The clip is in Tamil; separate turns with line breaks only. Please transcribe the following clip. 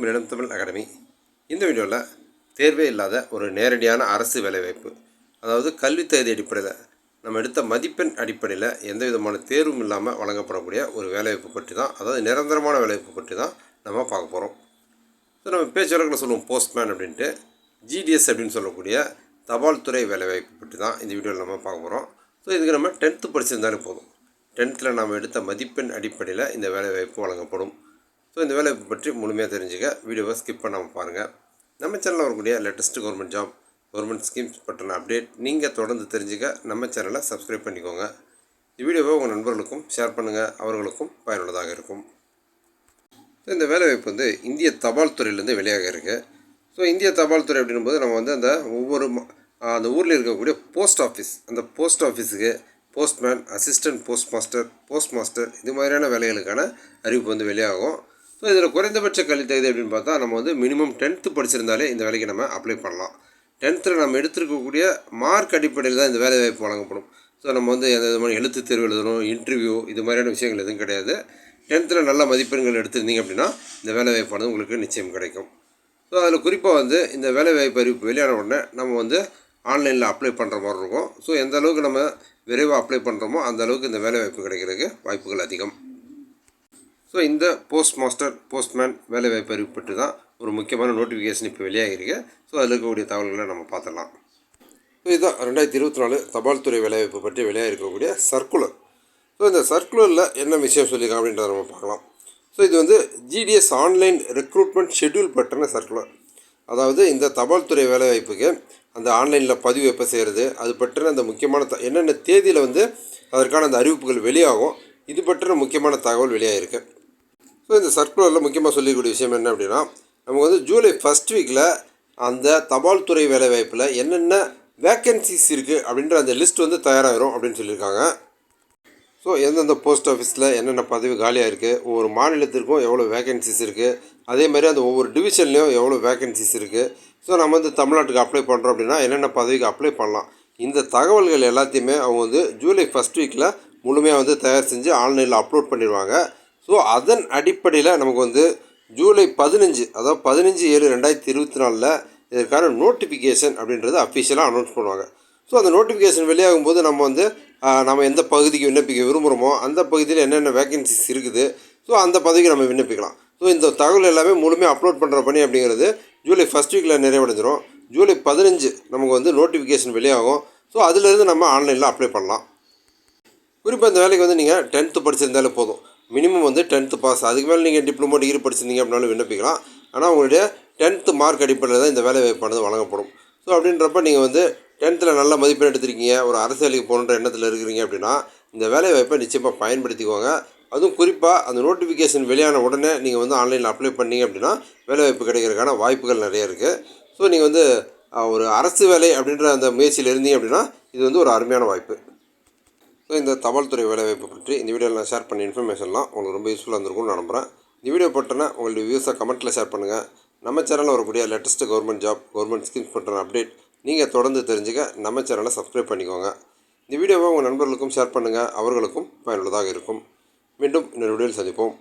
தமிழிடம் தமிழ் அகாடமி. இந்த வீடியோவில் தேர்வே இல்லாத ஒரு நேரடியான அரசு வேலைவாய்ப்பு, அதாவது கல்வித் தகுதி அடிப்படையில் நம்ம எடுத்த மதிப்பெண் அடிப்படையில் எந்த விதமான தேர்வும் இல்லாமல் வழங்கப்படக்கூடிய ஒரு வேலைவாய்ப்பு பற்றி தான், அதாவது நிரந்தரமான வேலைவாய்ப்பு பற்றி தான் நம்ம பார்க்க போகிறோம். ஸோ நம்ம பேச்சு வழக்கில் சொல்லுவோம் போஸ்ட்மேன் அப்படின்ட்டு, ஜிடிஎஸ் அப்படின்னு சொல்லக்கூடிய தபால் துறை வேலைவாய்ப்பு பற்றி தான் இந்த வீடியோவில் நம்ம பார்க்க போகிறோம். ஸோ இதுக்கு நம்ம 10th படிச்சிருந்தாலே போதும். 10th நாம் எடுத்த மதிப்பெண் அடிப்படையில் இந்த வேலைவாய்ப்பு வழங்கப்படும். ஸோ இந்த வேலைவாய்ப்பு பற்றி முழுமையாக தெரிஞ்சுக்க வீடியோவை ஸ்கிப் பண்ணாமல் பாருங்கள். நம்ம சேனலில் வரக்கூடிய latest government job, government schemes பற்றின அப்டேட் நீங்கள் தொடர்ந்து தெரிஞ்சுக்க நம்ம சேனலை சப்ஸ்கிரைப் பண்ணிக்கோங்க. இந்த வீடியோவை உங்கள் நண்பர்களுக்கும் ஷேர் பண்ணுங்கள், அவர்களுக்கும் பயனுள்ளதாக இருக்கும். ஸோ இந்த வேலைவாய்ப்பு இந்திய தபால் துறையிலேருந்து வெளியாக இருக்குது. ஸோ இந்திய தபால் துறை அப்படின்போது நம்ம அந்த ஒவ்வொரு அந்த ஊரில் இருக்கக்கூடிய போஸ்ட் ஆஃபீஸ், அந்த போஸ்ட் ஆஃபீஸுக்கு போஸ்ட்மேன், அசிஸ்டன்ட் போஸ்ட் மாஸ்டர் இது மாதிரியான வேலைகளுக்கான அறிவிப்பு வெளியாகும். ஸோ இதில் குறைந்தபட்ச கல்வித் தகுதி அப்படின்னு பார்த்தா நம்ம மினிமம் 10th படிச்சிருந்தாலே இந்த வேலைக்கு நம்ம அப்ளை பண்ணலாம். 10th நம்ம எடுத்துருக்கக்கூடிய மார்க் அடிப்படையில் தான் இந்த வேலை வாய்ப்பு வழங்கப்படும். ஸோ நம்ம எந்த விதமான எழுத்து தேர்வு எழுதணும், இன்டர்வியூ இது மாதிரியான விஷயங்கள் எதுவும் கிடையாது. 10th நல்ல மதிப்பெண்கள் எடுத்திருந்தீங்க அப்படின்னா இந்த வேலை வாய்ப்பானது உங்களுக்கு நிச்சயம் கிடைக்கும். ஸோ அதில் குறிப்பாக இந்த வேலை வாய்ப்பு அறிவிப்பு வெளியான உடனே நம்ம ஆன்லைனில் அப்ளை பண்ணுற மாதிரி இருக்கும். ஸோ எந்த அளவுக்கு நம்ம விரைவாக அப்ளை பண்ணுறோமோ அந்த அளவுக்கு இந்த வேலை வாய்ப்பு கிடைக்கிறதுக்கு வாய்ப்புகள் அதிகம். ஸோ இந்த போஸ்ட்மேன் வேலைவாய்ப்பு அறிவிப்பு பற்றி தான் ஒரு முக்கியமான நோட்டிஃபிகேஷன் இப்போ வெளியாகிருக்கு. ஸோ அதில் இருக்கக்கூடிய தகவல்களை நம்ம பார்த்துடலாம். ஸோ இதுதான் 2024 தபால் துறை வேலைவாய்ப்பு பற்றி வெளியாக இருக்கக்கூடிய சர்க்குலர். ஸோ இந்த சர்க்குலரில் என்ன விஷயம் சொல்லியிருக்காங்க அப்படின்றத நம்ம பார்க்கலாம். ஸோ இது ஜிடிஎஸ் ஆன்லைன் ரெக்ரூட்மெண்ட் ஷெட்யூல் பற்றின சர்க்குலர். அதாவது இந்த தபால் துறை வேலைவாய்ப்புக்கு அந்த ஆன்லைனில் பதிவு எப்போ செய்கிறது, அது பற்றின அந்த முக்கியமான என்னென்ன தேதியில் அதற்கான அந்த அறிவிப்புகள் வெளியாகும், இது பற்றின முக்கியமான தகவல் வெளியாகிருக்கு. ஸோ இந்த சர்க்குலரில் முக்கியமாக சொல்லக்கூடிய விஷயம் என்ன அப்படின்னா, நமக்கு ஜூலை 1st வீக்கில் அந்த தபால் துறை வேலைவாய்ப்பில் என்னென்ன வேக்கன்சிஸ் இருக்குது அப்படின்ற அந்த லிஸ்ட் தயாராகிடும் அப்படின்னு சொல்லியிருக்காங்க. ஸோ எந்தெந்த போஸ்ட் ஆஃபீஸில் என்னென்ன பதவி காலியாக இருக்குது, ஒவ்வொரு மாநிலத்திற்கும் எவ்வளோ வேக்கன்சிஸ் இருக்குது, அதே மாதிரி அந்த ஒவ்வொரு டிவிஷன்லேயும் எவ்வளோ வேக்கன்சிஸ் இருக்குது. ஸோ நம்ம தமிழ்நாட்டுக்கு அப்ளை பண்ணுறோம் அப்படின்னா என்னென்ன பதவிக்கு அப்ளை பண்ணலாம், இந்த தகவல்கள் எல்லாத்தையுமே அவங்க ஜூலை 1st வீக்கில் முழுமையாக தயார் செஞ்சு ஆன்லைனில் அப்லோட் பண்ணிடுவாங்க. ஸோ அதன் அடிப்படையில் நமக்கு ஜூலை 15, அதாவது 15/7/2024 இதற்கான நோட்டிஃபிகேஷன் அப்படின்றது அஃபிஷியலாக அனௌன்ஸ் பண்ணுவாங்க. ஸோ அந்த நோட்டிஃபிகேஷன் வெளியாகும் போது நம்ம எந்த பகுதிக்கு விண்ணப்பிக்க விரும்புகிறோமோ அந்த பகுதியில் என்னென்ன வேக்கன்சிஸ் இருக்குது, ஸோ அந்த பதவிக்கு நம்ம விண்ணப்பிக்கலாம். ஸோ இந்த தகவல் எல்லாமே முழுமையாக அப்லோட் பண்ணுற பணி அப்படிங்கிறது ஜூலை 1st வீக்கில் நிறைவடைஞ்சிடும். ஜூலை 15 நமக்கு நோட்டிஃபிகேஷன் வெளியாகும். ஸோ அதிலிருந்து நம்ம ஆன்லைனில் அப்ளை பண்ணலாம். குறிப்பாக இந்த வேலைக்கு நீங்கள் 10th படிச்சிருந்தாலே போதும். மினிமம் 10th பாஸ், அதுக்கு மேலே நீங்கள் டிப்ளமோ டிகிரி படிச்சிருந்தீங்க அப்படின்னாலும் விண்ணப்பிக்கலாம். ஆனால் உங்களுடைய 10th மார்க் அடிப்படையில் தான் இந்த வேலை வாய்ப்பானது வழங்கப்படும். ஸோ அப்படின்றப்ப நீங்கள் 10th நல்ல மதிப்பெண் எடுத்திருக்கீங்க, ஒரு அரசு வேலைக்கு போகணுன்ற எண்ணத்தில் இருக்கிறீங்க அப்படின்னா இந்த வேலை வாய்ப்பை நிச்சயமாக பயன்படுத்திக்கோங்க. அதுவும் குறிப்பாக அந்த நோட்டிஃபிகேஷன் வெளியான உடனே நீங்கள் ஆன்லைனில் அப்ளை பண்ணிங்க அப்படின்னா வேலைவாய்ப்பு கிடைக்கிறதுக்கான வாய்ப்புகள் நிறைய இருக்குது. ஸோ நீங்கள் ஒரு அரசு வேலை அப்படின்ற அந்த முயற்சியில் இருந்தீங்க அப்படின்னா இது ஒரு அருமையான வாய்ப்பு. ஸோ இந்த தபால் துறை வேலைவாய்ப்பு பற்றி இந்த வீடியோவில் நான் ஷேர் பண்ண இன்ஃபர்மேஷன்லாம் உங்களுக்கு ரொம்ப யூஸ்ஃபுல்லாக இருந்திருக்கும்னு நான் நம்புகிறேன். இந்த வீடியோ பற்றின உங்களுடைய வியூஸை கமெண்ட்டில் ஷேர் பண்ணுங்கள். நம்ம சேனலில் வரக்கூடிய latest government job, government schemes பற்றின அப்டேட் நீங்கள் தொடர்ந்து தெரிஞ்சுக்க நம்ம சேனலை சப்ஸ்கிரைப் பண்ணிக்கோங்க. இந்த வீடியோவை உங்கள் நண்பர்களுக்கும் ஷேர் பண்ணுங்கள், அவர்களுக்கும் பயனுள்ளதாக இருக்கும். மீண்டும் இன்னொரு வீடியோவில் சந்திப்போம்.